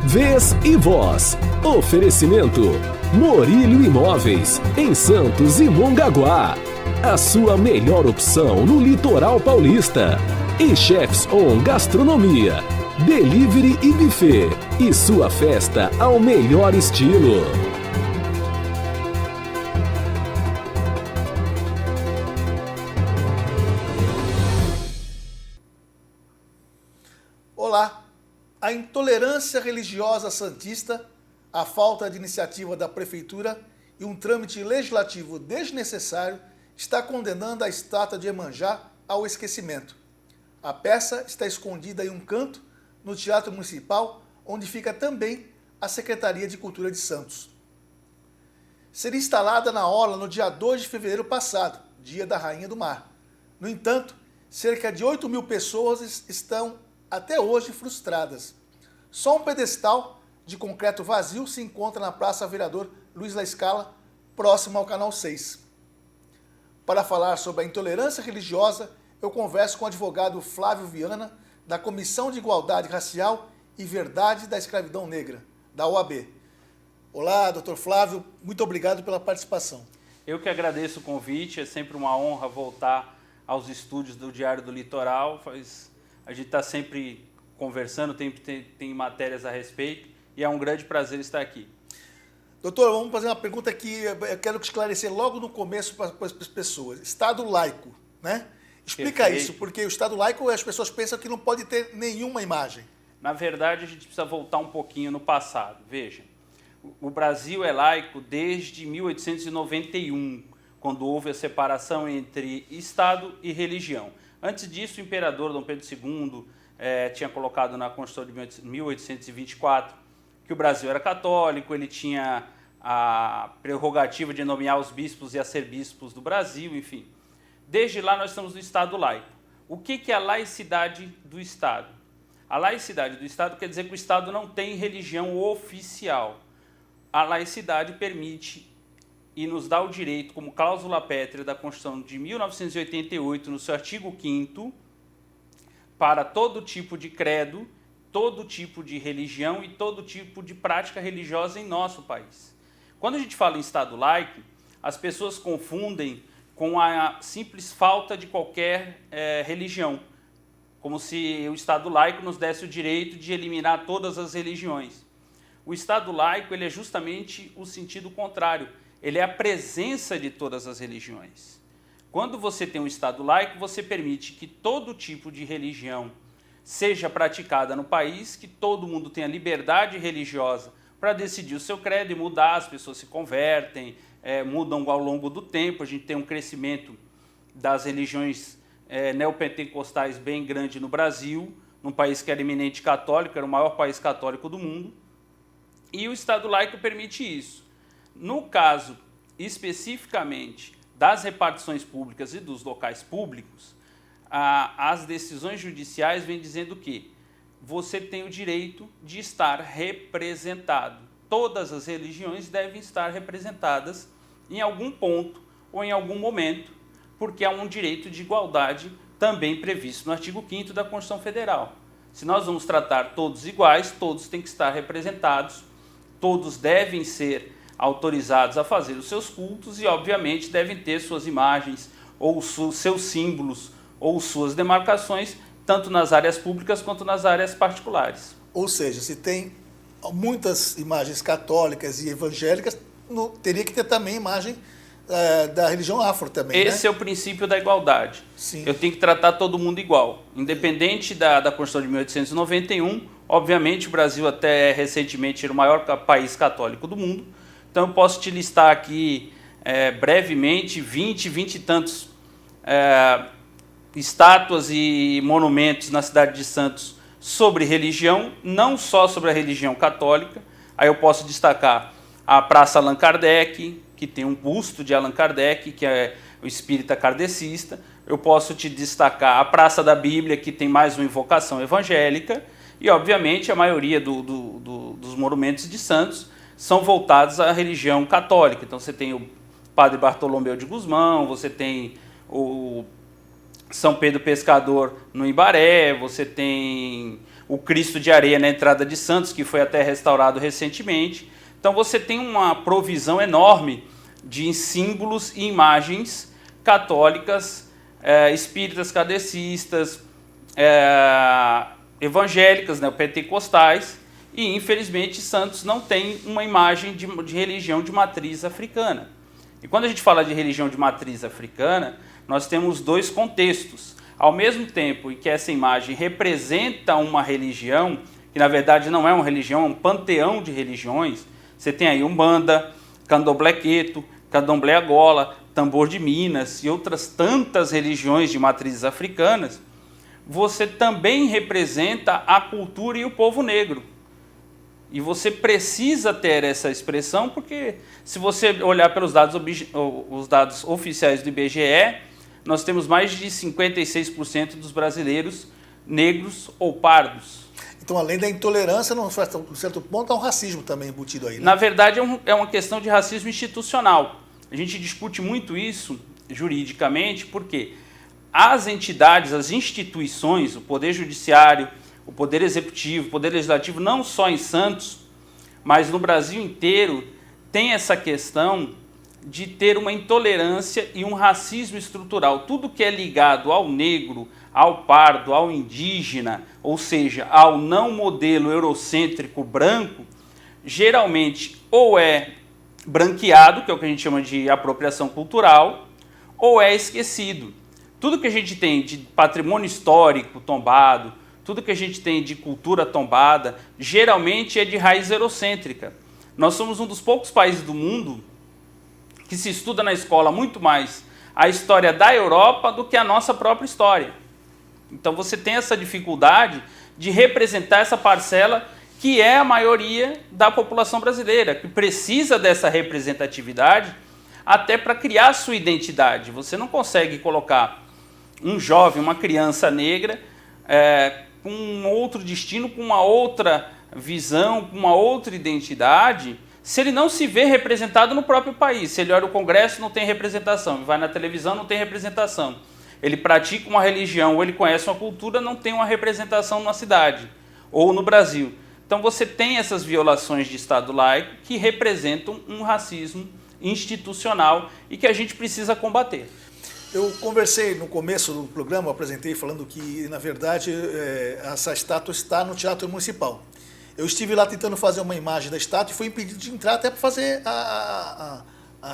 vez e voz. Oferecimento Morílio Imóveis, em Santos e Mongaguá. A sua melhor opção no litoral paulista. E Chefs On Gastronomia, Delivery e Buffet. E sua festa ao melhor estilo. Olá! A intolerância religiosa santista, a falta de iniciativa da Prefeitura e um trâmite legislativo desnecessário está condenando a estátua de Iemanjá ao esquecimento. A peça está escondida em um canto no Teatro Municipal, onde fica também a Secretaria de Cultura de Santos. Seria instalada na orla no dia 2 de fevereiro passado, dia da Rainha do Mar. No entanto, cerca de 8.000 pessoas estão até hoje frustradas. Só um pedestal de concreto vazio se encontra na Praça Vereador Luiz La Scala, próximo ao Canal 6. Para falar sobre a intolerância religiosa, eu converso com o advogado Flávio Viana, da Comissão de Igualdade Racial e Verdade da Escravidão Negra, da OAB. Olá, doutor Flávio, muito obrigado pela participação. Eu que agradeço o convite, é sempre uma honra voltar aos estúdios do Diário do Litoral. A gente está sempre conversando, tem matérias a respeito e é um grande prazer estar aqui. Doutor, vamos fazer uma pergunta que eu quero esclarecer logo no começo para as pessoas. Estado laico, né? Explica Perfeito. isso, porque o Estado laico as pessoas pensam que não pode ter nenhuma imagem. Na verdade, a gente precisa voltar um pouquinho no passado. Veja, o Brasil é laico desde 1891, quando houve a separação entre Estado e religião. Antes disso, o imperador Dom Pedro II tinha colocado na Constituição de 1824 que o Brasil era católico, ele tinha a prerrogativa de nomear os bispos e arcebispos do Brasil, enfim. Desde lá nós estamos no Estado laico. O que é a laicidade do Estado? A laicidade do Estado quer dizer que o Estado não tem religião oficial. A laicidade permite e nos dá o direito, como cláusula pétrea da Constituição de 1988, no seu artigo 5º, para todo tipo de credo, todo tipo de religião e todo tipo de prática religiosa em nosso país. Quando a gente fala em Estado laico, as pessoas confundem com a simples falta de qualquer religião, como se o Estado laico nos desse o direito de eliminar todas as religiões. O Estado laico ele é justamente o sentido contrário. Ele é a presença de todas as religiões. Quando você tem um Estado laico, você permite que todo tipo de religião seja praticada no país, que todo mundo tenha liberdade religiosa para decidir o seu credo e mudar, as pessoas se convertem, mudam ao longo do tempo, a gente tem um crescimento das religiões neopentecostais bem grande no Brasil, num país que era eminente católico, era o maior país católico do mundo, e o Estado laico permite isso. No caso, especificamente, das repartições públicas e dos locais públicos, as decisões judiciais vêm dizendo que você tem o direito de estar representado. Todas as religiões devem estar representadas em algum ponto ou em algum momento, porque há um direito de igualdade também previsto no artigo 5º da Constituição Federal. Se nós vamos tratar todos iguais, todos têm que estar representados, todos devem ser autorizados a fazer os seus cultos e, obviamente, devem ter suas imagens ou seus símbolos ou suas demarcações, tanto nas áreas públicas quanto nas áreas particulares. Ou seja, se tem muitas imagens católicas e evangélicas, teria que ter também imagem da religião afro também, Esse é o princípio da igualdade. Sim. Eu tenho que tratar todo mundo igual. Independente da Constituição de 1891, obviamente o Brasil até recentemente era o maior país católico do mundo. Então eu posso te listar aqui brevemente 20 e tantos estátuas e monumentos na cidade de Santos sobre religião, não só sobre a religião católica. Aí eu posso destacar a Praça Allan Kardec, que tem um busto de Allan Kardec, que é o espírita kardecista. Eu posso te destacar a Praça da Bíblia, que tem mais uma invocação evangélica. E, obviamente, a maioria dos monumentos de Santos são voltados à religião católica. Então, você tem o Padre Bartolomeu de Gusmão, você tem o São Pedro Pescador no Ibaré, você tem o Cristo de Areia na entrada de Santos, que foi até restaurado recentemente. Então você tem uma provisão enorme de símbolos e imagens católicas, espíritas, kardecistas, evangélicas, né, pentecostais, e infelizmente Santos não tem uma imagem de religião de matriz africana. E quando a gente fala de religião de matriz africana, nós temos dois contextos. Ao mesmo tempo em que essa imagem representa uma religião, que na verdade não é uma religião, é um panteão de religiões, você tem aí Umbanda, Candomblé Queto, Candomblé Angola, Tambor de Minas e outras tantas religiões de matrizes africanas, você também representa a cultura e o povo negro. E você precisa ter essa expressão, porque se você olhar pelos dados, os dados oficiais do IBGE, nós temos mais de 56% dos brasileiros negros ou pardos. Então, além da intolerância, num certo ponto, há um racismo também embutido aí, né? Na verdade, é uma questão de racismo institucional. A gente discute muito isso juridicamente, porque as entidades, as instituições, o Poder Judiciário, o Poder Executivo, o Poder Legislativo, não só em Santos, mas no Brasil inteiro, tem essa questão de ter uma intolerância e um racismo estrutural. Tudo que é ligado ao negro, ao pardo, ao indígena, ou seja, ao não modelo eurocêntrico branco, geralmente ou é branqueado, que é o que a gente chama de apropriação cultural, ou é esquecido. Tudo que a gente tem de patrimônio histórico tombado, tudo que a gente tem de cultura tombada, geralmente é de raiz eurocêntrica. Nós somos um dos poucos países do mundo que se estuda na escola muito mais a história da Europa do que a nossa própria história. Então você tem essa dificuldade de representar essa parcela que é a maioria da população brasileira, que precisa dessa representatividade até para criar sua identidade. Você não consegue colocar um jovem, uma criança negra, com um outro destino, com uma outra visão, com uma outra identidade, se ele não se vê representado no próprio país. Se ele olha o Congresso, não tem representação. Ele vai na televisão, não tem representação. Ele pratica uma religião ou ele conhece uma cultura, não tem uma representação na cidade ou no Brasil. Então você tem essas violações de Estado laico que representam um racismo institucional e que a gente precisa combater. Eu conversei no começo do programa, eu apresentei falando que, na verdade, essa estátua está no Teatro Municipal. Eu estive lá tentando fazer uma imagem da estátua e fui impedido de entrar até para fazer a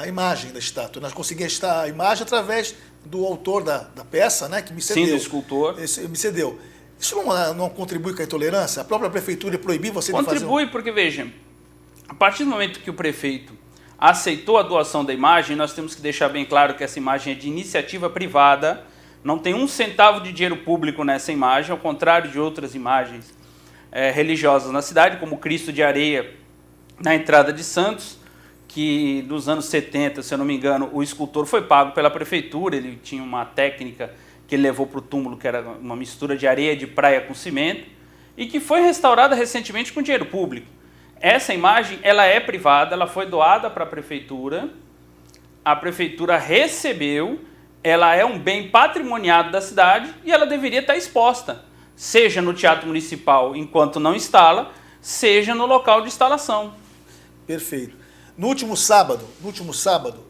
imagem da estátua. Nós conseguimos a imagem através do autor da peça, né, que me cedeu. Sim, do escultor. Me cedeu. Isso não contribui com a intolerância? A própria prefeitura proibir você de fazer... Contribui porque, veja, a partir do momento que o prefeito aceitou a doação da imagem, nós temos que deixar bem claro que essa imagem é de iniciativa privada, não tem um centavo de dinheiro público nessa imagem, ao contrário de outras imagens religiosas na cidade, como o Cristo de Areia na entrada de Santos, que nos anos 70, se eu não me engano, o escultor foi pago pela prefeitura, ele tinha uma técnica que ele levou para o túmulo, que era uma mistura de areia de praia com cimento, e que foi restaurada recentemente com dinheiro público. Essa imagem, ela é privada, ela foi doada para a prefeitura recebeu, ela é um bem patrimoniado da cidade e ela deveria estar exposta, seja no Teatro Municipal enquanto não instala, seja no local de instalação. Perfeito. No último sábado,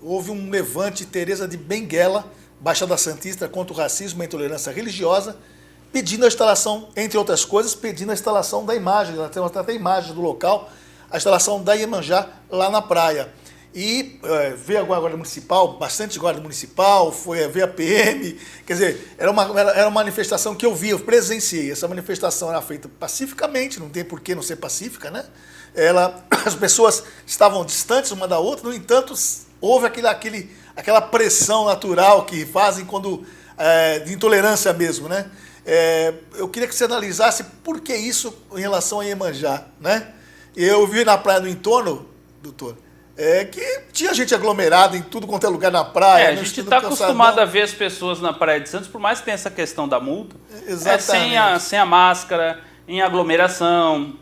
houve um levante Teresa de Benguela, Baixada Santista, contra o racismo e a intolerância religiosa, pedindo a instalação, entre outras coisas, pedindo a instalação da imagem, ela tem até imagem do local, a instalação da Iemanjá lá na praia. E veio a Guarda Municipal, bastante Guarda Municipal, veio a PM, quer dizer, era uma manifestação que eu presenciei. Essa manifestação era feita pacificamente, não tem por que não ser pacífica, né? As pessoas estavam distantes uma da outra, no entanto, houve aquela pressão natural que fazem quando de intolerância mesmo, né? Eu queria que você analisasse por que isso em relação a Iemanjá, né? Eu vi na praia no entorno, doutor, que tinha gente aglomerada em tudo quanto é lugar na praia. A gente está acostumado a ver as pessoas na Praia de Santos, por mais que tenha essa questão da multa, sem a máscara, em aglomeração.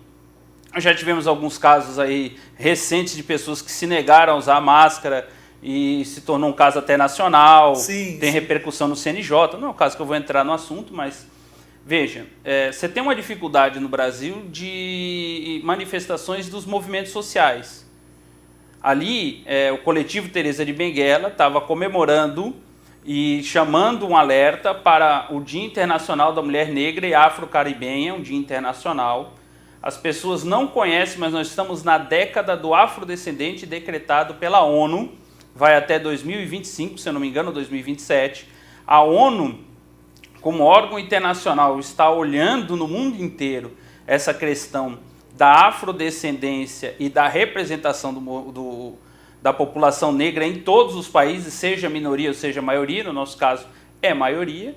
Já tivemos alguns casos aí recentes de pessoas que se negaram a usar a máscara e se tornou um caso até nacional. Tem repercussão no CNJ. Não é um caso que eu vou entrar no assunto, mas Veja, você tem uma dificuldade no Brasil de manifestações dos movimentos sociais. Ali, o coletivo Teresa de Benguela estava comemorando e chamando um alerta para o Dia Internacional da Mulher Negra e Afro-Caribenha, um dia internacional. As pessoas não conhecem, mas nós estamos na década do afrodescendente decretado pela ONU, vai até 2025, se eu não me engano, 2027. A ONU, como órgão internacional, está olhando no mundo inteiro essa questão da afrodescendência e da representação da população negra em todos os países, seja minoria ou seja maioria, no nosso caso é maioria.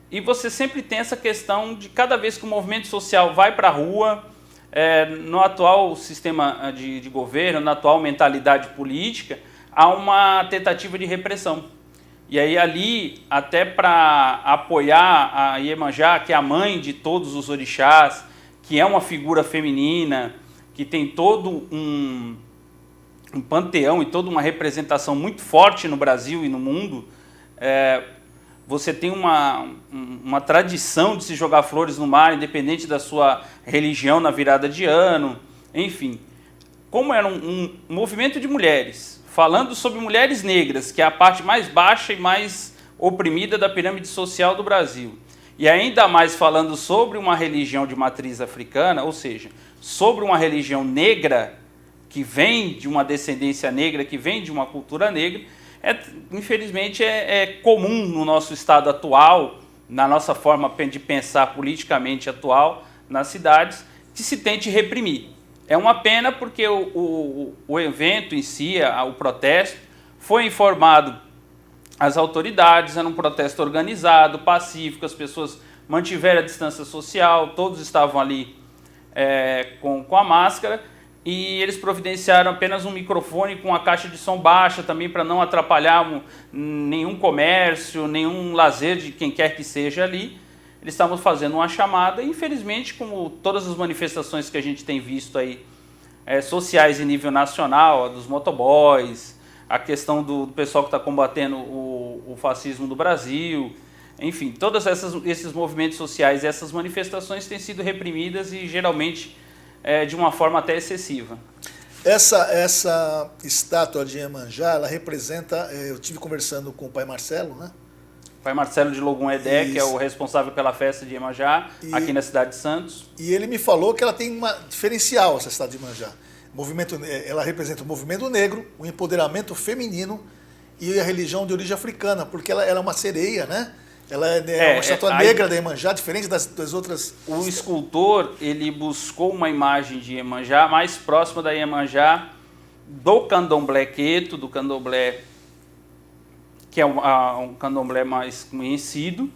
E você sempre tem essa questão de cada vez que o movimento social vai para a rua, no atual sistema de governo, na atual mentalidade política, há uma tentativa de repressão. E aí ali, até para apoiar a Iemanjá, que é a mãe de todos os orixás, que é uma figura feminina, que tem todo um panteão e toda uma representação muito forte no Brasil e no mundo, você tem uma tradição de se jogar flores no mar, independente da sua religião na virada de ano, enfim. Como era um movimento de mulheres, falando sobre mulheres negras, que é a parte mais baixa e mais oprimida da pirâmide social do Brasil, e ainda mais falando sobre uma religião de matriz africana, ou seja, sobre uma religião negra, que vem de uma descendência negra, que vem de uma cultura negra, infelizmente é comum no nosso estado atual, na nossa forma de pensar politicamente atual, nas cidades, que se tente reprimir. É uma pena porque o evento em si, o protesto, foi informado às autoridades, era um protesto organizado, pacífico, as pessoas mantiveram a distância social, todos estavam ali com a máscara, e eles providenciaram apenas um microfone com a caixa de som baixa também para não atrapalhar nenhum comércio, nenhum lazer de quem quer que seja ali. Eles estavam fazendo uma chamada e, infelizmente, como todas as manifestações que a gente tem visto aí, sociais em nível nacional, a dos motoboys, a questão do pessoal que está combatendo o fascismo do Brasil, enfim, todos esses movimentos sociais, essas manifestações têm sido reprimidas e geralmente de uma forma até excessiva. Essa estátua de Iemanjá, ela representa, eu estive conversando com o pai Marcelo, né? Pai Marcelo de Logum Edé, que é o responsável pela festa de Iemanjá, aqui na cidade de Santos. E ele me falou que ela tem uma diferencial, essa estátua de Iemanjá. Ela representa o movimento negro, o empoderamento feminino e a religião de origem africana, porque ela é uma sereia, né? Ela é uma estátua negra da Iemanjá, diferente das outras. O escultor, ele buscou uma imagem de Iemanjá mais próxima da Iemanjá do candomblé queto, do candomblé que é um candomblé mais conhecido,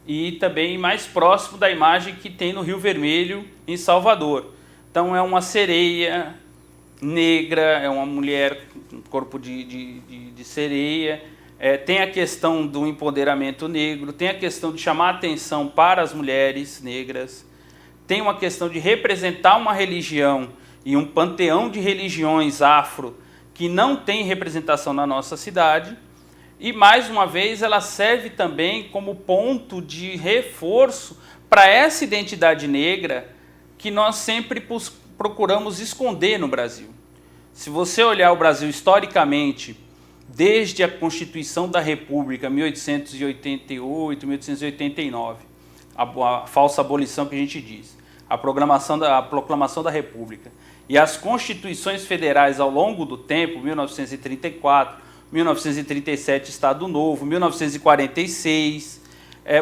e também mais próximo da imagem que tem no Rio Vermelho, em Salvador. Então é uma sereia negra, é uma mulher com corpo de sereia, tem a questão do empoderamento negro, tem a questão de chamar atenção para as mulheres negras, tem uma questão de representar uma religião e um panteão de religiões afro que não tem representação na nossa cidade. E, mais uma vez, ela serve também como ponto de reforço para essa identidade negra que nós sempre procuramos esconder no Brasil. Se você olhar o Brasil historicamente, desde a Constituição da República, 1888, 1889, a falsa abolição que a gente diz, a proclamação da República, e as constituições federais ao longo do tempo, 1934, 1937, Estado Novo, 1946,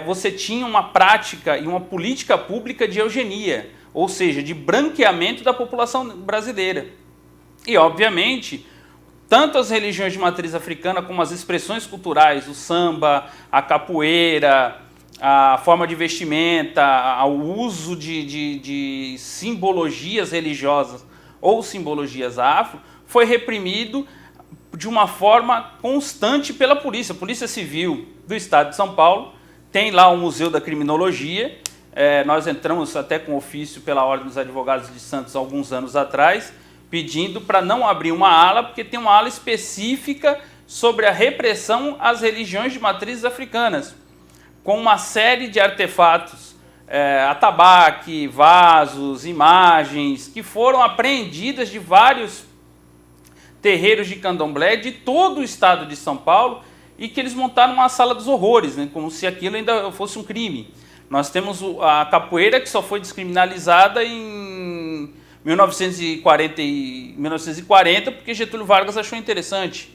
você tinha uma prática e uma política pública de eugenia, ou seja, de branqueamento da população brasileira. E, obviamente, tanto as religiões de matriz africana como as expressões culturais, o samba, a capoeira, a forma de vestimenta, o uso de simbologias religiosas ou simbologias afro, foi reprimido de uma forma constante pela polícia. A Polícia Civil do Estado de São Paulo tem lá o Museu da Criminologia. Nós entramos até com ofício pela Ordem dos Advogados de Santos alguns anos atrás, pedindo para não abrir uma ala, porque tem uma ala específica sobre a repressão às religiões de matrizes africanas, com uma série de artefatos atabaque, vasos, imagens, que foram apreendidas de vários terreiros de candomblé de todo o estado de São Paulo e que eles montaram uma sala dos horrores, né, como se aquilo ainda fosse um crime. Nós temos a capoeira, que só foi descriminalizada em 1940, porque Getúlio Vargas achou interessante.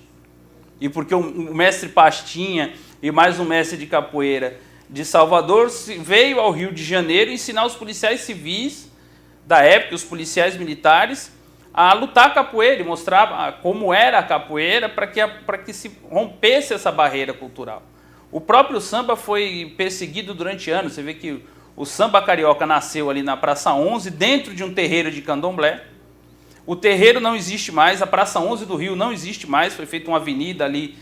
E porque o mestre Pastinha e mais um mestre de capoeira de Salvador veio ao Rio de Janeiro ensinar os policiais civis da época, os policiais militares, a lutar capoeira e mostrar como era a capoeira para que se rompesse essa barreira cultural. O próprio samba foi perseguido durante anos. Você vê que o samba carioca nasceu ali na Praça 11, dentro de um terreiro de candomblé. O terreiro não existe mais, a Praça 11 do Rio não existe mais, foi feita uma avenida ali,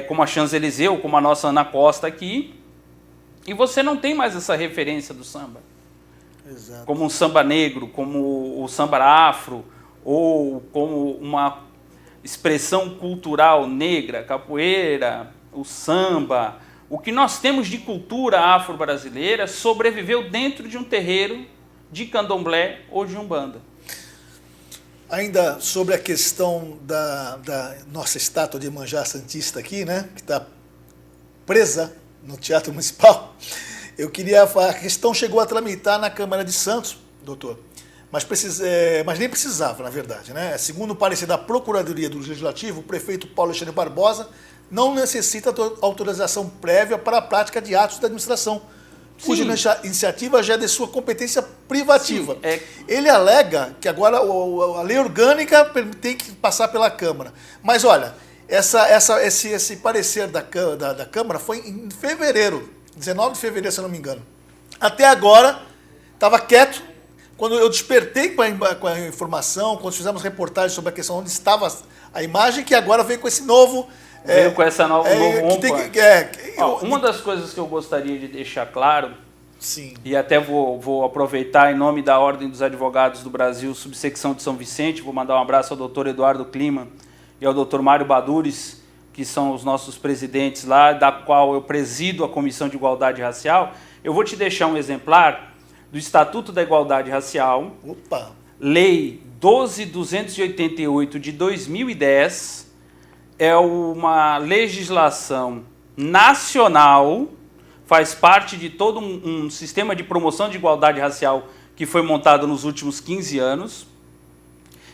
como a Champs-Élysées, como a nossa Ana Costa aqui, e você não tem mais essa referência do samba. Exato. Como um samba negro, como o samba afro, ou como uma expressão cultural negra, capoeira, o samba. O que nós temos de cultura afro-brasileira sobreviveu dentro de um terreiro de candomblé ou de umbanda. Ainda sobre a questão da nossa estátua de Iemanjá Santista aqui, né, que está presa no Teatro Municipal, eu queria falar, a questão chegou a tramitar na Câmara de Santos, doutor, mas nem precisava, na verdade, né? Segundo o parecer da Procuradoria do Legislativo, o prefeito Paulo Alexandre Barbosa não necessita autorização prévia para a prática de atos da administração, cuja iniciativa já é de sua competência privativa. Sim, Ele alega que agora a lei orgânica tem que passar pela Câmara. Mas olha, esse parecer da Câmara foi em fevereiro, 19 de fevereiro, se eu não me engano. Até agora, estava quieto. Quando eu despertei com a informação, quando fizemos reportagem sobre a questão onde estava a imagem, que agora veio com esse novo... Veio com essa novo rompante. Uma das coisas que eu gostaria de deixar claro, sim, e até vou aproveitar em nome da Ordem dos Advogados do Brasil, subsecção de São Vicente, vou mandar um abraço ao doutor Eduardo Klima e ao doutor Mário Badures, que são os nossos presidentes lá, da qual eu presido a Comissão de Igualdade Racial. Eu vou te deixar um exemplar do Estatuto da Igualdade Racial, Lei 12.288 de 2010, é uma legislação nacional, faz parte de todo um sistema de promoção de igualdade racial que foi montado nos últimos 15 anos.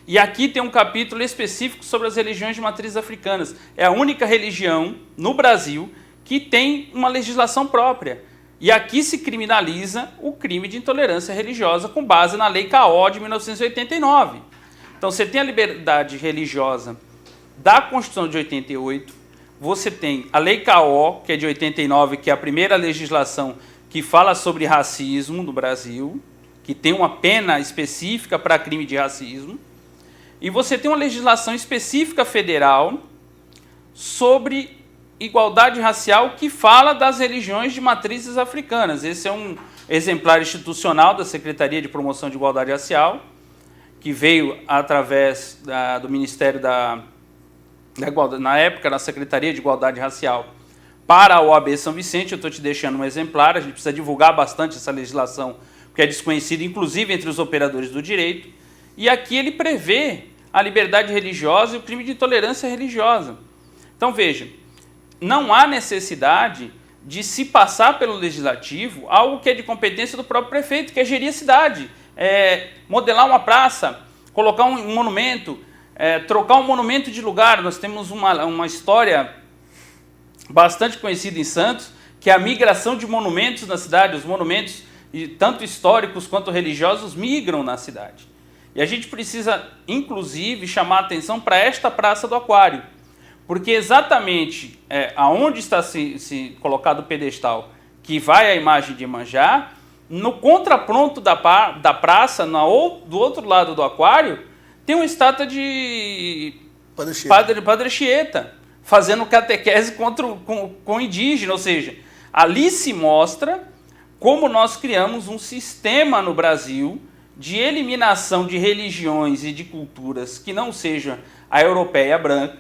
E aqui tem um capítulo específico sobre as religiões de matrizes africanas. É a única religião no Brasil que tem uma legislação própria. E aqui se criminaliza o crime de intolerância religiosa com base na Lei K.O. de 1989. Então você tem a liberdade religiosa da Constituição de 88, você tem a Lei K.O., que é de 89, que é a primeira legislação que fala sobre racismo no Brasil, que tem uma pena específica para crime de racismo, e você tem uma legislação específica federal sobre igualdade racial que fala das religiões de matrizes africanas. Esse é um exemplar institucional da Secretaria de Promoção de Igualdade Racial, que veio através do Ministério na época, na Secretaria de Igualdade Racial, para a OAB São Vicente. Eu estou te deixando um exemplar, a gente precisa divulgar bastante essa legislação, porque é desconhecida, inclusive, entre os operadores do direito. E aqui ele prevê a liberdade religiosa e o crime de intolerância religiosa. Então, veja, não há necessidade de se passar pelo legislativo algo que é de competência do próprio prefeito, que é gerir a cidade, modelar uma praça, colocar um monumento, trocar um monumento de lugar. Nós temos uma história bastante conhecida em Santos, que é a migração de monumentos na cidade. Os monumentos, tanto históricos quanto religiosos, migram na cidade. E a gente precisa, inclusive, chamar a atenção para esta Praça do Aquário, porque exatamente aonde está se colocado o pedestal que vai a imagem de Iemanjá, no contraponto da praça, do outro lado do aquário, tem uma estátua de Padre Anchieta, fazendo catequese com indígena. Ou seja, ali se mostra como nós criamos um sistema no Brasil de eliminação de religiões e de culturas que não seja a europeia branca,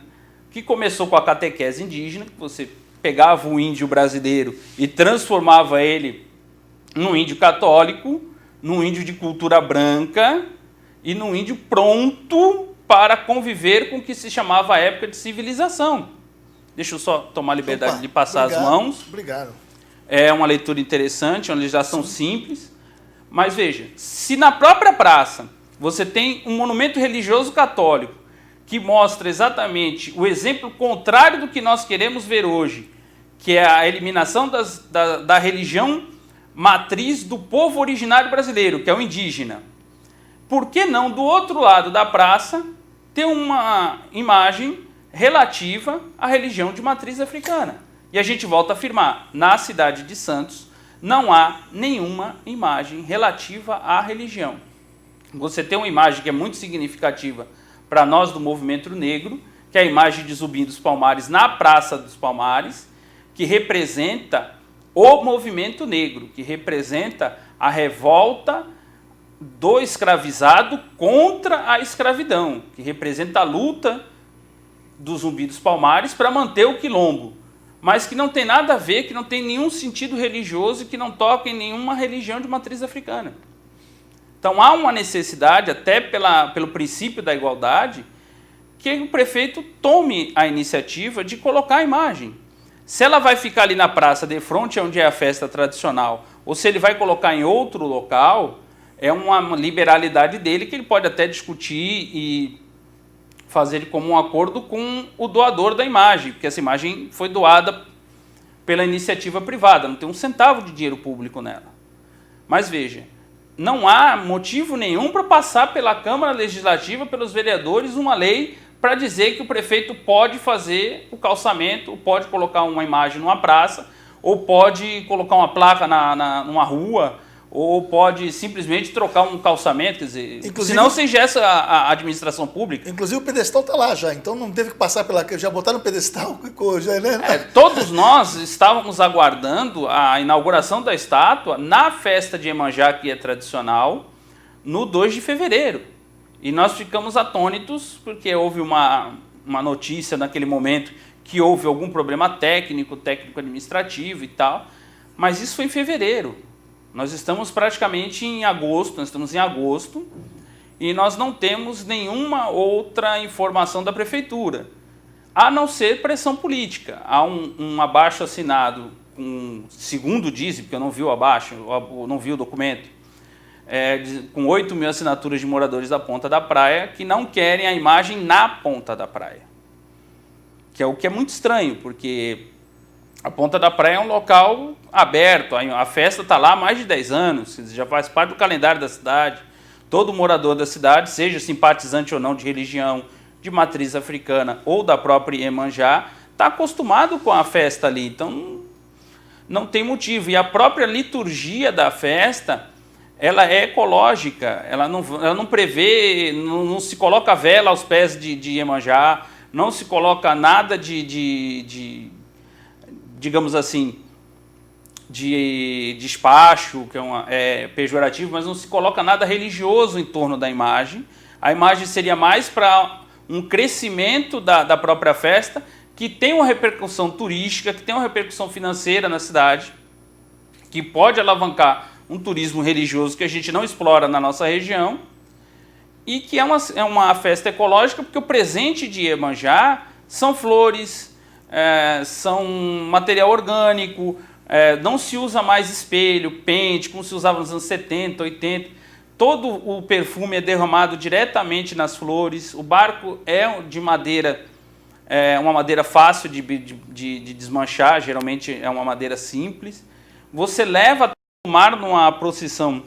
que começou com a catequese indígena, que você pegava o índio brasileiro e transformava ele num índio católico, num índio de cultura branca e num índio pronto para conviver com o que se chamava a época de civilização. Deixa eu só tomar a liberdade de passar as mãos. Obrigado. É uma leitura interessante, uma legislação simples. Mas veja, se na própria praça você tem um monumento religioso católico que mostra exatamente o exemplo contrário do que nós queremos ver hoje, que é a eliminação da religião matriz do povo originário brasileiro, que é o indígena. Por que não, do outro lado da praça, ter uma imagem relativa à religião de matriz africana? E a gente volta a afirmar, na cidade de Santos, não há nenhuma imagem relativa à religião. Você tem uma imagem que é muito significativa para nós do movimento negro, que é a imagem de Zumbi dos Palmares na Praça dos Palmares, que representa o movimento negro, que representa a revolta do escravizado contra a escravidão, que representa a luta do Zumbi dos Palmares para manter o quilombo, mas que não tem nada a ver, que não tem nenhum sentido religioso e que não toca em nenhuma religião de matriz africana. Então há uma necessidade, até pelo princípio da igualdade, que o prefeito tome a iniciativa de colocar a imagem. Se ela vai ficar ali na praça, de frente onde é a festa tradicional, ou se ele vai colocar em outro local, é uma liberalidade dele que ele pode até discutir e fazer como um acordo com o doador da imagem, porque essa imagem foi doada pela iniciativa privada, não tem um centavo de dinheiro público nela. Mas veja, não há motivo nenhum para passar pela Câmara Legislativa, pelos vereadores, uma lei para dizer que o prefeito pode fazer o calçamento, ou pode colocar uma imagem numa praça, ou pode colocar uma placa numa rua, ou pode simplesmente trocar um calçamento, quer dizer, senão se ingessa a administração pública. Inclusive o pedestal está lá já, então não teve que passar pela... Já botaram o pedestal, já, né? Todos nós estávamos aguardando a inauguração da estátua na festa de Iemanjá, que é tradicional, no 2 de fevereiro. E nós ficamos atônitos porque houve uma notícia naquele momento que houve algum problema técnico-administrativo e tal, mas isso foi em fevereiro. Nós estamos praticamente em agosto, e nós não temos nenhuma outra informação da prefeitura, a não ser pressão política. Há um abaixo assinado, segundo dizem, porque eu não vi o abaixo, eu não vi o documento, com 8 mil assinaturas de moradores da Ponta da Praia que não querem a imagem na Ponta da Praia. Que é o que é muito estranho, porque a Ponta da Praia é um local aberto, a festa está lá há mais de 10 anos, já faz parte do calendário da cidade. Todo morador da cidade, seja simpatizante ou não de religião, de matriz africana ou da própria Iemanjá, está acostumado com a festa ali, então não tem motivo. E a própria liturgia da festa, ela é ecológica, ela não prevê, não se coloca vela aos pés de Iemanjá, não se coloca nada digamos assim, de despacho, que é pejorativo, mas não se coloca nada religioso em torno da imagem. A imagem seria mais para um crescimento da própria festa, que tem uma repercussão turística, que tem uma repercussão financeira na cidade, que pode alavancar um turismo religioso que a gente não explora na nossa região, e que é uma festa ecológica, porque o presente de Iemanjá são flores, são material orgânico, não se usa mais espelho, pente, como se usava nos anos 70, 80. Todo o perfume é derramado diretamente nas flores. O barco é de madeira, uma madeira fácil de desmanchar, geralmente é uma madeira simples. Você leva o mar numa procissão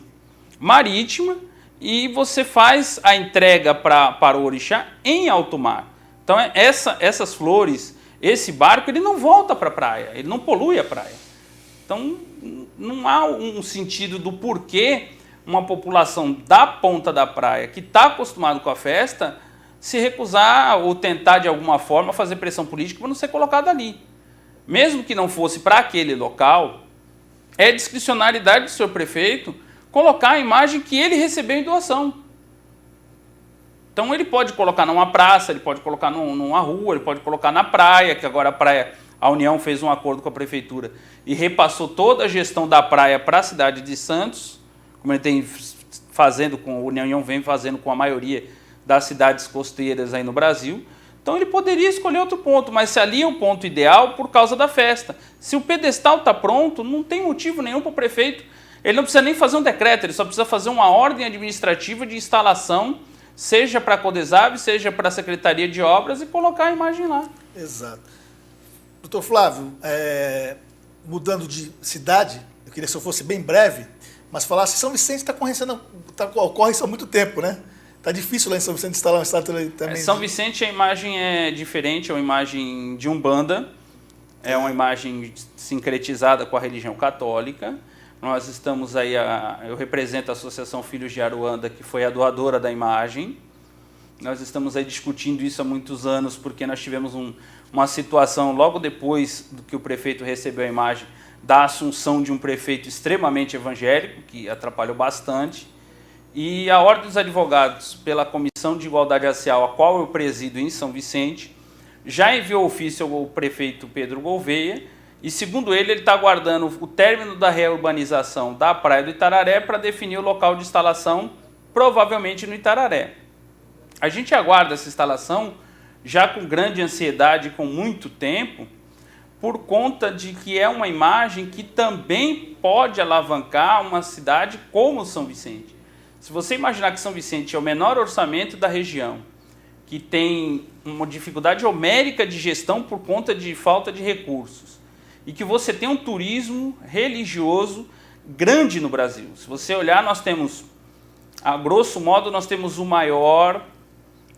marítima e você faz a entrega para o orixá em alto mar. Então essas flores, esse barco, ele não volta para a praia, ele não polui a praia. Então não há um sentido do porquê uma população da Ponta da Praia, que está acostumada com a festa, se recusar ou tentar de alguma forma fazer pressão política para não ser colocado ali. Mesmo que não fosse para aquele local, é discricionariedade do senhor prefeito colocar a imagem que ele recebeu em doação. Então ele pode colocar numa praça, ele pode colocar numa rua, ele pode colocar na praia, que agora a praia a União fez um acordo com a prefeitura e repassou toda a gestão da praia para a cidade de Santos, como ele tem fazendo com a União vem fazendo com a maioria das cidades costeiras aí no Brasil. Então ele poderia escolher outro ponto, mas se ali é o ponto ideal por causa da festa. Se o pedestal está pronto, não tem motivo nenhum para o prefeito. Ele não precisa nem fazer um decreto, ele só precisa fazer uma ordem administrativa de instalação, seja para a Codesab, seja para a Secretaria de Obras, e colocar a imagem lá. Exato. Doutor Flávio, mudando de cidade, eu queria que eu fosse bem breve, mas falar se São Vicente ocorre isso há muito tempo, né? Está difícil lá em São Vicente instalar uma estátua também. São Vicente, a imagem é diferente, é uma imagem de Umbanda, é uma imagem sincretizada com a religião católica. Nós estamos aí, eu represento a Associação Filhos de Aruanda, que foi a doadora da imagem. Nós estamos aí discutindo isso há muitos anos, porque nós tivemos uma situação logo depois do que o prefeito recebeu a imagem, da assunção de um prefeito extremamente evangélico, que atrapalhou bastante. E a Ordem dos Advogados, pela Comissão de Igualdade Racial, a qual eu presido em São Vicente, já enviou ofício ao prefeito Pedro Gouveia, e segundo ele está aguardando o término da reurbanização da Praia do Itararé para definir o local de instalação, provavelmente no Itararé. A gente aguarda essa instalação já com grande ansiedade, com muito tempo, por conta de que é uma imagem que também pode alavancar uma cidade como São Vicente. Se você imaginar que São Vicente é o menor orçamento da região, que tem uma dificuldade homérica de gestão por conta de falta de recursos, e que você tem um turismo religioso grande no Brasil. Se você olhar, nós temos, a grosso modo, nós temos o maior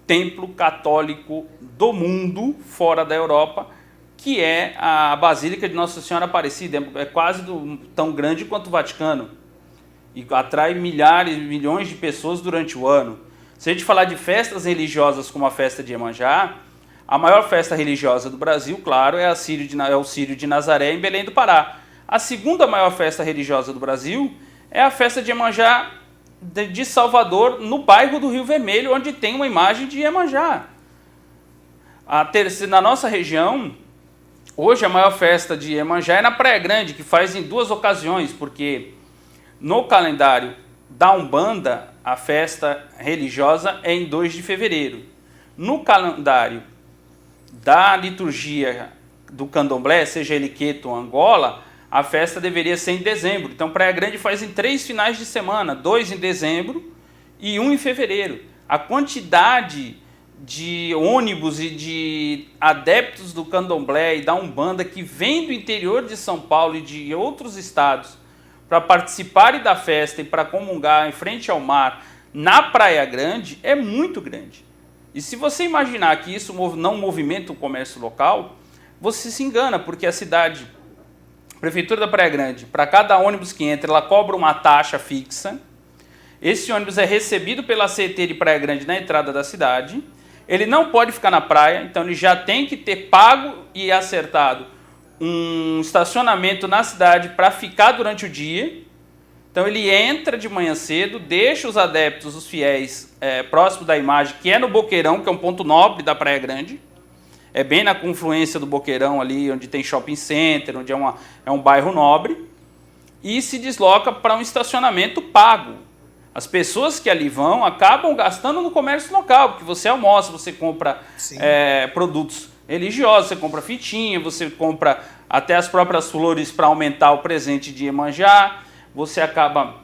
templo católico do mundo, fora da Europa, que é a Basílica de Nossa Senhora Aparecida. É quase tão grande quanto o Vaticano. E atrai milhares, milhões de pessoas durante o ano. Se a gente falar de festas religiosas como a festa de Iemanjá, a maior festa religiosa do Brasil, claro, é o Círio de Nazaré, em Belém do Pará. A segunda maior festa religiosa do Brasil é a festa de Iemanjá de Salvador, no bairro do Rio Vermelho, onde tem uma imagem de Iemanjá. Na nossa região, hoje a maior festa de Iemanjá é na Praia Grande, que faz em 2 ocasiões, porque no calendário da Umbanda, a festa religiosa é em 2 de fevereiro. No calendário da liturgia do candomblé, seja ele Queto ou Angola, a festa deveria ser em dezembro. Então, Praia Grande faz em 3 finais de semana, 2 em dezembro e 1 em fevereiro. A quantidade de ônibus e de adeptos do candomblé e da Umbanda que vem do interior de São Paulo e de outros estados para participarem da festa e para comungar em frente ao mar na Praia Grande é muito grande. E se você imaginar que isso não movimenta o comércio local, você se engana, porque a cidade, a Prefeitura da Praia Grande, para cada ônibus que entra, ela cobra uma taxa fixa. Esse ônibus é recebido pela CET de Praia Grande na entrada da cidade. Ele não pode ficar na praia, então ele já tem que ter pago e acertado um estacionamento na cidade para ficar durante o dia. Então ele entra de manhã cedo, deixa os adeptos, os fiéis, próximo da imagem, que é no Boqueirão, que é um ponto nobre da Praia Grande. É bem na confluência do Boqueirão ali, onde tem shopping center, onde é um bairro nobre. E se desloca para um estacionamento pago. As pessoas que ali vão acabam gastando no comércio local, porque você almoça, você compra produtos religiosos, você compra fitinha, você compra até as próprias flores para aumentar o presente de Iemanjá, você acaba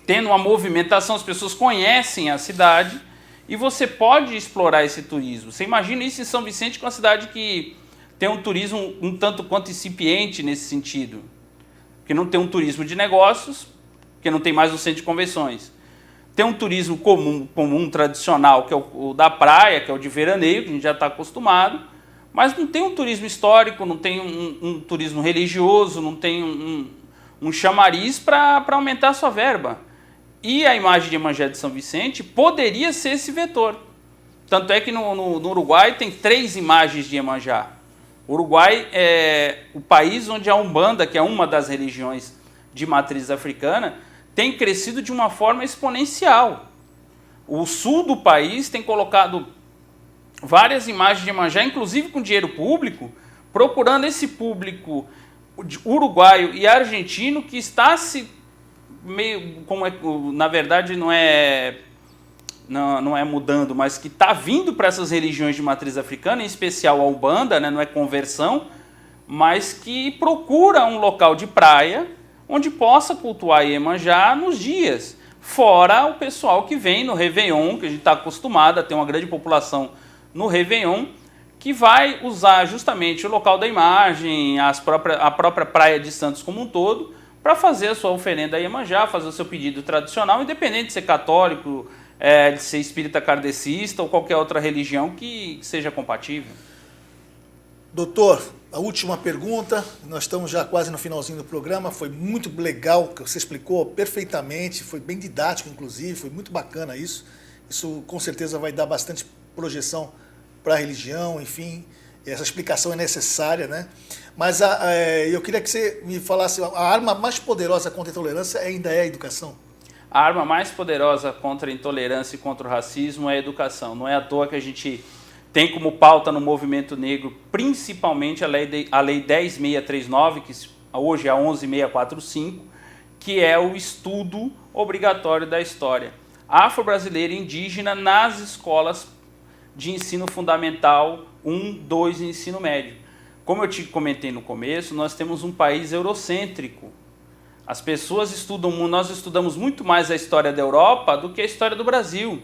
tendo uma movimentação, as pessoas conhecem a cidade e você pode explorar esse turismo. Você imagina isso em São Vicente, que é uma cidade que tem um turismo um tanto quanto incipiente nesse sentido, que não tem um turismo de negócios, porque não tem mais um centro de convenções. Tem um turismo comum, tradicional, que é o da praia, que é o de veraneio, que a gente já está acostumado, mas não tem um turismo histórico, não tem um turismo religioso, não tem um chamariz para aumentar a sua verba. E a imagem de Iemanjá de São Vicente poderia ser esse vetor. Tanto é que no Uruguai tem 3 imagens de Iemanjá. O Uruguai é o país onde a Umbanda, que é uma das religiões de matriz africana, tem crescido de uma forma exponencial. O sul do país tem colocado várias imagens de Iemanjá, inclusive com dinheiro público, procurando esse público uruguaio e argentino que está se meio, na verdade não é mudando, mas que está vindo para essas religiões de matriz africana, em especial a Umbanda, né, não é conversão, mas que procura um local de praia onde possa cultuar Iemanjá nos dias. Fora o pessoal que vem no Réveillon, que a gente está acostumado a ter uma grande população no Réveillon, que vai usar justamente o local da imagem, a própria Praia de Santos como um todo, para fazer a sua oferenda a Iemanjá, fazer o seu pedido tradicional, independente de ser católico, de ser espírita kardecista ou qualquer outra religião que seja compatível. Doutor, a última pergunta, nós estamos já quase no finalzinho do programa, foi muito legal, que você explicou perfeitamente, foi bem didático inclusive, foi muito bacana isso. Isso com certeza vai dar bastante projeção para a religião, enfim, essa explicação é necessária, né? Mas eu queria que você me falasse, a arma mais poderosa contra a intolerância ainda é a educação? A arma mais poderosa contra a intolerância e contra o racismo é a educação. Não é à toa que a gente tem como pauta no movimento negro, principalmente a lei 10.639, que hoje é a 11.645, que é o estudo obrigatório da história afro-brasileira e indígena nas escolas de ensino fundamental 1, 2 e ensino médio. Como eu te comentei no começo, nós temos um país eurocêntrico. As pessoas nós estudamos muito mais a história da Europa do que a história do Brasil.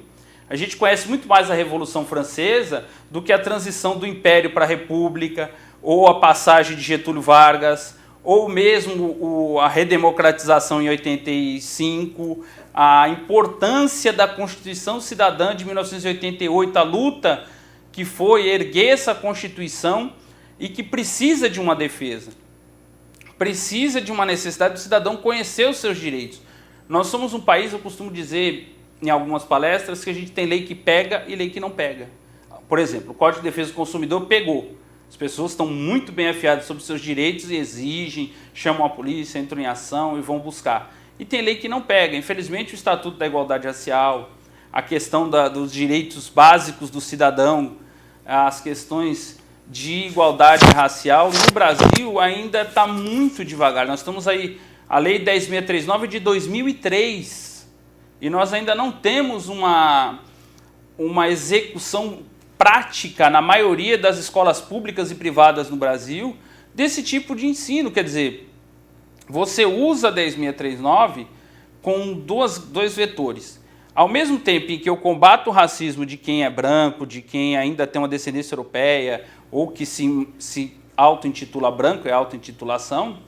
A gente conhece muito mais a Revolução Francesa do que a transição do Império para a República, ou a passagem de Getúlio Vargas, ou mesmo a redemocratização em 85, a importância da Constituição Cidadã de 1988, a luta que foi erguer essa Constituição e que precisa de uma defesa. Precisa de uma necessidade do cidadão conhecer os seus direitos. Nós somos um país, eu costumo dizer em algumas palestras, que a gente tem lei que pega e lei que não pega. Por exemplo, o Código de Defesa do Consumidor pegou. As pessoas estão muito bem afiadas sobre seus direitos e exigem, chamam a polícia, entram em ação e vão buscar. E tem lei que não pega. Infelizmente, o Estatuto da Igualdade Racial, a questão dos direitos básicos do cidadão, as questões de igualdade racial, no Brasil ainda está muito devagar. Nós estamos aí, a Lei 10.639 de 2003, e nós ainda não temos uma execução prática na maioria das escolas públicas e privadas no Brasil desse tipo de ensino. Quer dizer, você usa a 10.639 com dois vetores. Ao mesmo tempo em que eu combato o racismo de quem é branco, de quem ainda tem uma descendência europeia, ou que se auto-intitula branco, é auto-intitulação,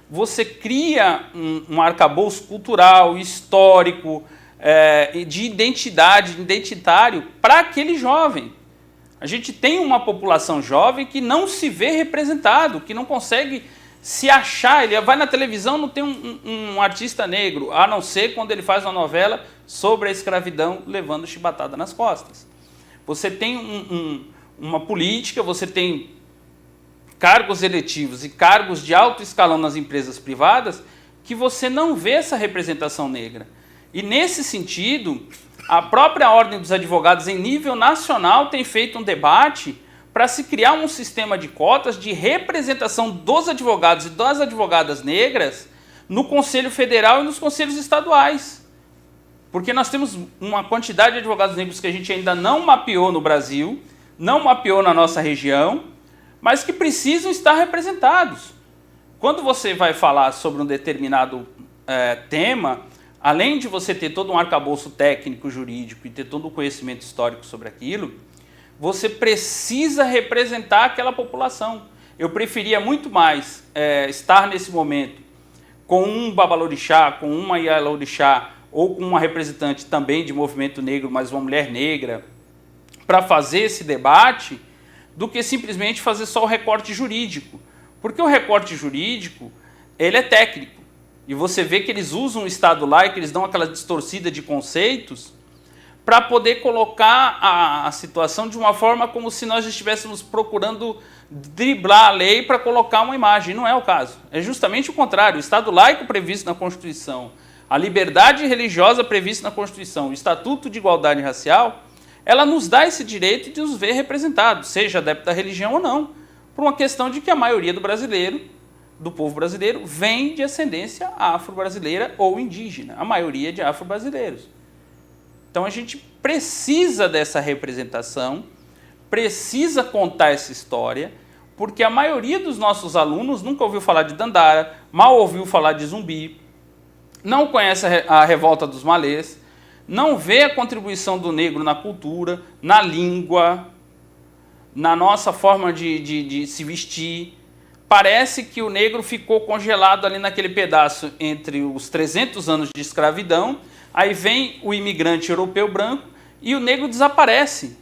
você cria um arcabouço cultural, histórico, de identitário para aquele jovem. A gente tem uma população jovem que não se vê representado, que não consegue se achar. Ele vai na televisão, não tem um artista negro, a não ser quando ele faz uma novela sobre a escravidão levando chibatada nas costas. Você tem uma política, você tem cargos eletivos e cargos de alto escalão nas empresas privadas que você não vê essa representação negra. E nesse sentido, a própria Ordem dos Advogados em nível nacional tem feito um debate para se criar um sistema de cotas de representação dos advogados e das advogadas negras no Conselho Federal e nos conselhos estaduais. Porque nós temos uma quantidade de advogados negros que a gente ainda não mapeou no Brasil, não mapeou na nossa região, mas que precisam estar representados. Quando você vai falar sobre um determinado tema, além de você ter todo um arcabouço técnico, jurídico e ter todo o conhecimento histórico sobre aquilo, você precisa representar aquela população. Eu preferia muito mais estar nesse momento com um babalorixá, com uma ialorixá, ou com uma representante também de movimento negro, mas uma mulher negra, para fazer esse debate, do que simplesmente fazer só o recorte jurídico. Porque o recorte jurídico, ele é técnico. E você vê que eles usam o Estado laico, eles dão aquela distorcida de conceitos para poder colocar a situação de uma forma como se nós estivéssemos procurando driblar a lei para colocar uma imagem. Não é o caso. É justamente o contrário. O Estado laico previsto na Constituição, a liberdade religiosa prevista na Constituição, o Estatuto de Igualdade Racial, ela nos dá esse direito de nos ver representados, seja adepto da religião ou não. por uma questão de que a maioria do povo brasileiro, vem de ascendência afro-brasileira ou indígena, a maioria de afro-brasileiros. Então a gente precisa dessa representação, precisa contar essa história, porque a maioria dos nossos alunos nunca ouviu falar de Dandara, mal ouviu falar de Zumbi, não conhece a revolta dos malês, não vê a contribuição do negro na cultura, na língua, na nossa forma de se vestir. Parece que o negro ficou congelado ali naquele pedaço entre os 300 anos de escravidão, aí vem o imigrante europeu branco e o negro desaparece.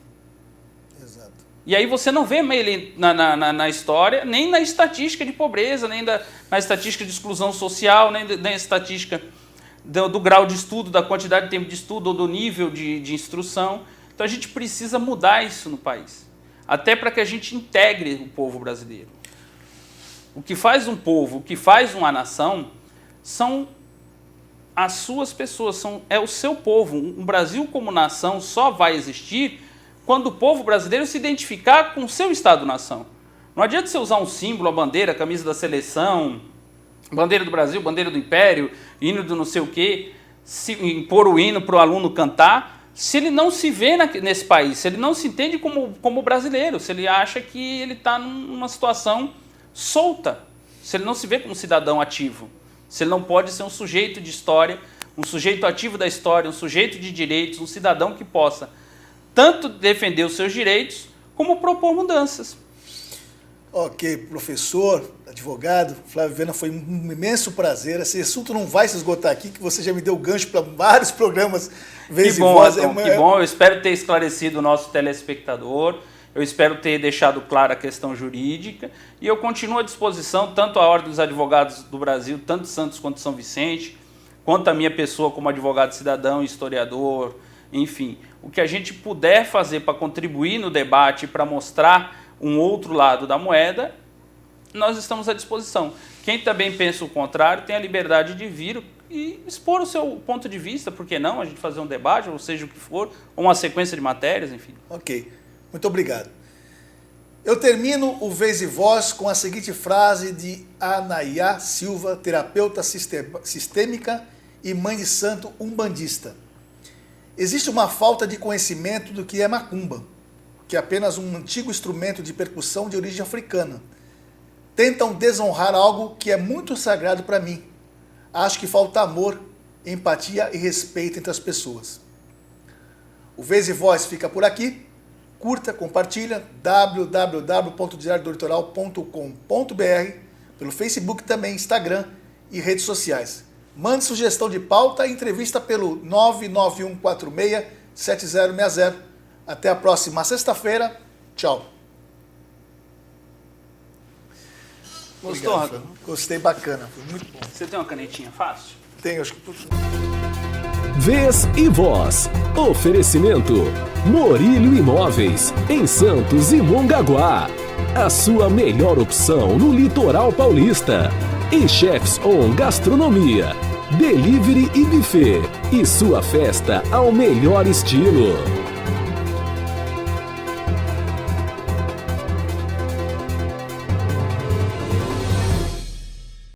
Exato. E aí você não vê ele na história, nem na estatística de pobreza, nem na estatística de exclusão social, nem na estatística do grau de estudo, da quantidade de tempo de estudo ou do nível de instrução. Então a gente precisa mudar isso no país, até para que a gente integre o povo brasileiro. O que faz um povo, o que faz uma nação, são as suas pessoas, é o seu povo. Um Brasil como nação só vai existir quando o povo brasileiro se identificar com o seu Estado-nação. Não adianta você usar um símbolo, a bandeira, a camisa da seleção, bandeira do Brasil, bandeira do Império, hino do não sei o quê, impor o hino para o aluno cantar, se ele não se vê nesse país, se ele não se entende como brasileiro, se ele acha que ele está numa situação solta, se ele não se vê como cidadão ativo, se ele não pode ser um sujeito de história, um sujeito ativo da história, um sujeito de direitos, um cidadão que possa tanto defender os seus direitos, como propor mudanças. Ok, professor, advogado, Flávio Viana, foi um imenso prazer. Esse assunto não vai se esgotar aqui, que você já me deu gancho para vários programas. Que bom, Adão, que bom. Eu espero ter esclarecido o nosso telespectador. Eu espero ter deixado clara a questão jurídica e eu continuo à disposição, tanto a Ordem dos Advogados do Brasil, tanto Santos quanto São Vicente, quanto a minha pessoa como advogado cidadão, historiador, enfim. O que a gente puder fazer para contribuir no debate, para mostrar um outro lado da moeda, nós estamos à disposição. Quem também pensa o contrário tem a liberdade de vir e expor o seu ponto de vista, por que não? A gente fazer um debate, ou seja o que for, ou uma sequência de matérias, enfim. Ok. Muito obrigado. Eu termino o Vez e Voz com a seguinte frase de Anaiá Silva, terapeuta sistêmica e mãe de santo umbandista. Existe uma falta de conhecimento do que é macumba, que é apenas um antigo instrumento de percussão de origem africana. Tentam desonrar algo que é muito sagrado para mim. Acho que falta amor, empatia e respeito entre as pessoas. O Vez e Voz fica por aqui. Curta, compartilha, www.diariodolitoral.com.br, pelo Facebook também, Instagram e redes sociais. Mande sugestão de pauta e entrevista pelo 991467060. Até a próxima sexta-feira. Tchau. Gostou, Rafa? Gostei, bacana. Foi muito bom. Você tem uma canetinha fácil? Tenho, acho que... Vez e Voz. Oferecimento Morílio Imóveis, em Santos e Mongaguá. A sua melhor opção no litoral paulista. E Chefs On Gastronomia, Delivery e Buffet. E sua festa ao melhor estilo.